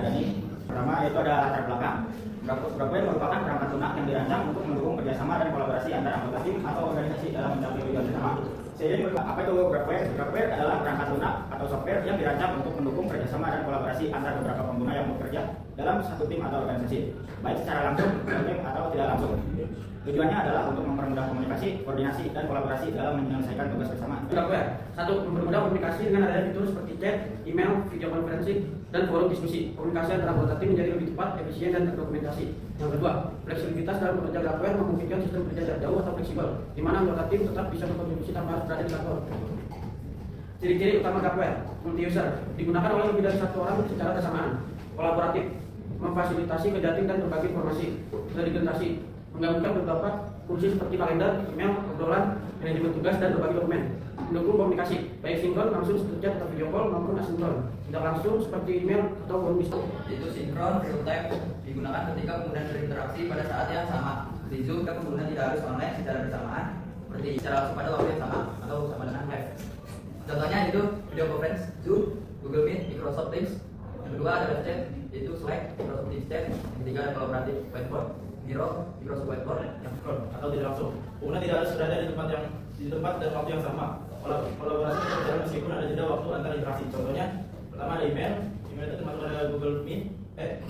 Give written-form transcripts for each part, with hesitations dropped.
Dani. Pertama yaitu ada latar belakang. Grabware merupakan perangkat lunak yang dirancang untuk mendukung kerjasama dan kolaborasi antara anggota tim atau organisasi dalam mencapai tujuan bersama. Jadi apa itu Grabware? Grabware adalah perangkat lunak atau software yang dirancang untuk mendukung kerjasama dan kolaborasi antara beberapa pengguna yang bekerja dalam satu tim atau organisasi, baik secara langsung, atau tidak langsung. Tujuannya adalah untuk mempermudah komunikasi, koordinasi, dan kolaborasi dalam menyelesaikan tugas bersama. Grabware, satu, mempermudah komunikasi dengan adanya fitur seperti chat, email, video conferencing, dan forum diskusi. Komunikasi antara anggota tim menjadi lebih cepat, efisien, dan terdokumentasi. Yang kedua, fleksibilitas dalam bekerja. Grabware memungkinkan sistem kerja jarak jauh atau fleksibel, di mana anggota tim tetap bisa berkontribusi tanpa harus berada di kantor. Ciri-ciri utama Grabware: multi-user, digunakan oleh lebih dari satu orang secara bersamaan, kolaboratif, memfasilitasi kerja tim dan berbagi informasi, integrasi, menggabungkan beberapa fungsi seperti kalender, email, obrolan, manajemen tugas, dan berbagi dokumen. Mendukung komunikasi, baik sinkron, langsung seperti chat atau video call, maupun asinkron, tidak langsung seperti email atau forum diskusi. Itu sinkron, real time, digunakan ketika pengguna berinteraksi pada saat yang sama. Di Zoom, pengguna tidak harus online secara bersamaan, seperti secara langsung pada waktu yang sama atau sama dengan live. Contohnya itu video conference, Zoom, Google Meet, Microsoft Teams. Yang kedua ada chat, yaitu Slack, Microsoft Teams Chat. Yang ketiga ada kolaboratif, Whiteboard, Miro, Microsoft Whiteboard, yang atau tidak langsung. Pengguna tidak harus berada di tempat dan waktu yang sama. Kolaborasi bisa berjalan meskipun ada jeda waktu antara interaksi. Contohnya, pertama ada email itu termasuk ada Google Meet,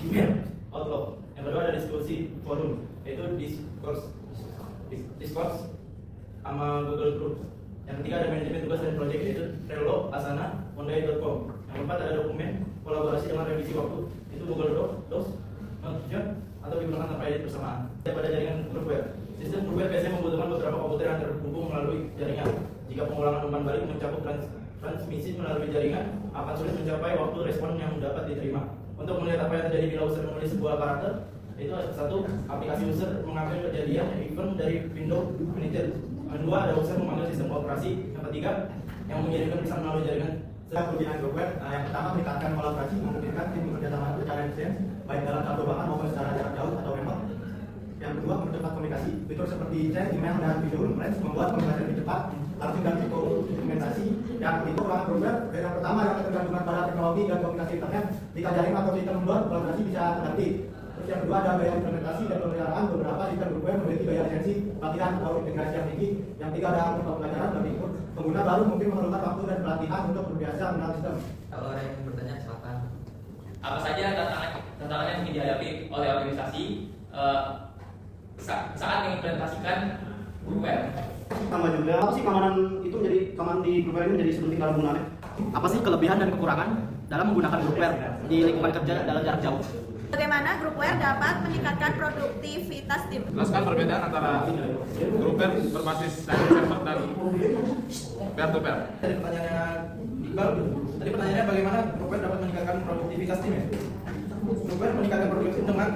Gmail, Outlook. Yang kedua ada diskusi forum, yaitu Discord sama Google Group. Yang ketiga ada manajemen tugas dan proyek, yaitu Trello, Asana, Monday.com. Yang keempat ada dokumen kolaborasi dengan revisi waktu, itu Google Docs, Notion, atau digunakan tanpa edit bersamaan. Pada jaringan Grabware, sistem Grabware biasanya membutuhkan beberapa komputer yang terhubung melalui jaringan. Jika pengulangan umpan balik mencakup transmisi melalui jaringan, akan sulit mencapai waktu respon yang dapat diterima. Untuk melihat apa yang terjadi bila user menulis sebuah karakter, itu satu, aplikasi user mengambil kejadian event dari window United. Yang kedua, ada user memanggil sistem operasi. Yang ketiga, yang mengirimkan pesan melalui jaringan. Kelebihan Grabware, yang pertama meningkatkan kolaborasi, memungkinkan tim bekerja sama secara efisien, baik dalam satu ruangan maupun secara jarak jauh atau remote. Yang kedua, mempercepat komunikasi. Fitur seperti chat, email, dan video conference membuat komunikasi lebih cepat, langsung dan dokumentasi. Yang itu kekurangan Grabware, yang pertama yang ketergantungan pada teknologi dan komunikasi internet. Jika jaringan atau sistem membuat kolaborasi bisa terhenti. Terus yang kedua ada gaya implementasi dan pemeliharaan. Beberapa sistem Grabware memiliki gaya lisensi, pelatihan atau integrasi yang tinggi. Yang tiga ada pembelajaran dan input. Pengguna baru mungkin memerlukan waktu dan pelatihan untuk terbiasa mengenal sistem. Kalau ada yang bertanya silakan. Apa saja tantangan yang mungkin dihadapi oleh organisasi saat mengimplementasikan Grabware? Sama juga, apa sih keamanan itu menjadi keamanan di Grabware ini menjadi seperti dalam penggunaannya? Apa sih kelebihan dan kekurangan dalam menggunakan Grabware di lingkungan kerja dalam jarak jauh? Bagaimana Grabware dapat meningkatkan produktivitas tim? Jelaskan perbedaan antara Grabware berbasis server dan peer-to-peer. Tadi pertanyaannya Iqbal, tadi pertanyaannya bagaimana Grabware dapat meningkatkan produktivitas tim ya? Grabware meningkatkan produktivitas dengan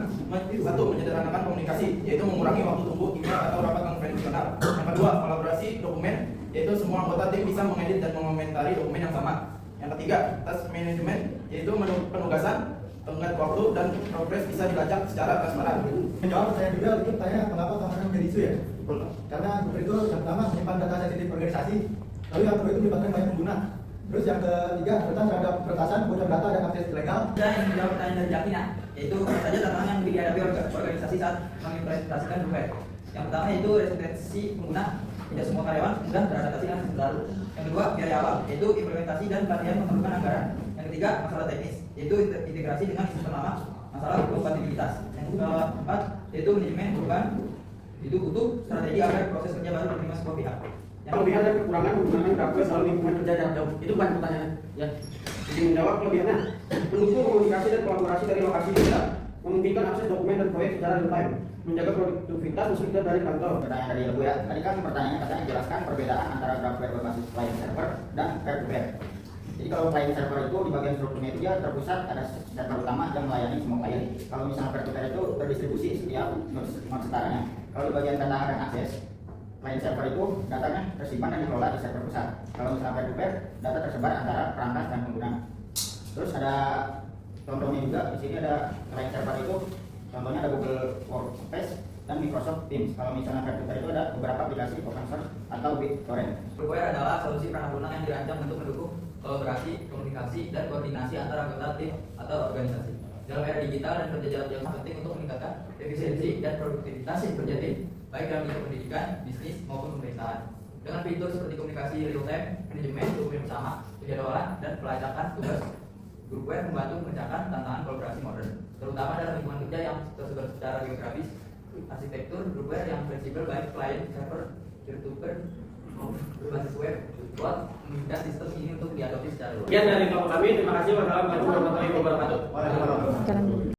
satu, menyederhanakan komunikasi, yaitu mengurangi waktu tunggu email atau rapat konvensional. Yang kedua, kolaborasi dokumen, yaitu semua anggota tim bisa mengedit dan mengomentari dokumen yang sama. Yang ketiga, task management, yaitu penugasan, tenggat waktu, dan progres bisa dilacak secara transparan. Menjawab pertanyaan juga, itu tanya kenapa keamanan menjadi isu ya? Karena Grabware itu yang pertama menyimpan data sensitif organisasi, lalu yang kedua itu melibatkan banyak pengguna. Terus yang ketiga, rentan terhadap peretasan, bocor data, dan akses ilegal. Dan yang menjawab pertanyaan dari Jakina, yaitu apa saja tantangan yang dihadapi organisasi saat mengimplementasikan Grabware. Yang pertama yaitu resistensi pengguna, tidak semua karyawan mudah beradaptasi dengan sistem baru. Yang kedua, biaya awal, yaitu implementasi dan pelatihan memerlukan anggaran. Yang ketiga, masalah teknis, yaitu integrasi dengan sistem lama, masalah kompatibilitas. Yang keempat, yaitu manajemen perubahan, itu butuh strategi agar proses kerja baru diterima semua pihak. Kelebihan dan kekurangan menggunakan Grabware dalam lingkungan kerja jarak jauh. Itu bukan pertanyaannya. Ya. Jadi menjawab kelebihannya, mendukung komunikasi dan kolaborasi dari lokasi beda, memungkinkan akses dokumen dan proyek secara real time, menjaga produktivitas meskipun dari kantor. Pertanyaan dari Ibu ya, tadi kan pertanyaannya katanya jelaskan perbedaan antara Grabware berbasis client server dan peer-to-peer. Jadi kalau client server itu di bagian strukturnya itu dia terpusat, ada server utama yang melayani semua klien. Kalau misalnya peer-to-peer itu berdistribusi setiap node setaranya. Kalau di bagian data dan akses, client server itu datanya tersimpan dan dikelola di server pusat. Kalau misalnya peer-to-peer, data tersebar antara perangkat dan pengguna. Terus ada contohnya juga, di sini ada client server itu, contohnya ada Google Workspace dan Microsoft Teams. Kalau misalnya peer-to-peer itu ada beberapa aplikasi open source atau BitTorrent. Grabware adalah solusi perangkat lunak yang dirancang untuk mendukung kolaborasi, komunikasi, dan koordinasi antara anggota tim atau organisasi. Dalam era digital dan kerja jarak jauh sangat penting untuk meningkatkan efisiensi dan produktivitas kerja tim, baik dalam bidang pendidikan, bisnis maupun pemerintahan. Dengan fitur seperti komunikasi real time, manajemen dokumen bersama, penjadwalan dan pelacakan tugas, Groupware membantu memecahkan tantangan kolaborasi modern, terutama dalam lingkungan kerja yang tersebar secara geografis. Arsitektur Groupware yang fleksibel baik client server, peer-to-peer, berbasis web, cloud, memudahkan sistem ini untuk diadopsi secara luas. Sekian dari kelompok kami. Terima kasih. Wassalamualaikum warahmatullahi wabarakatuh. Waalaikumsalam.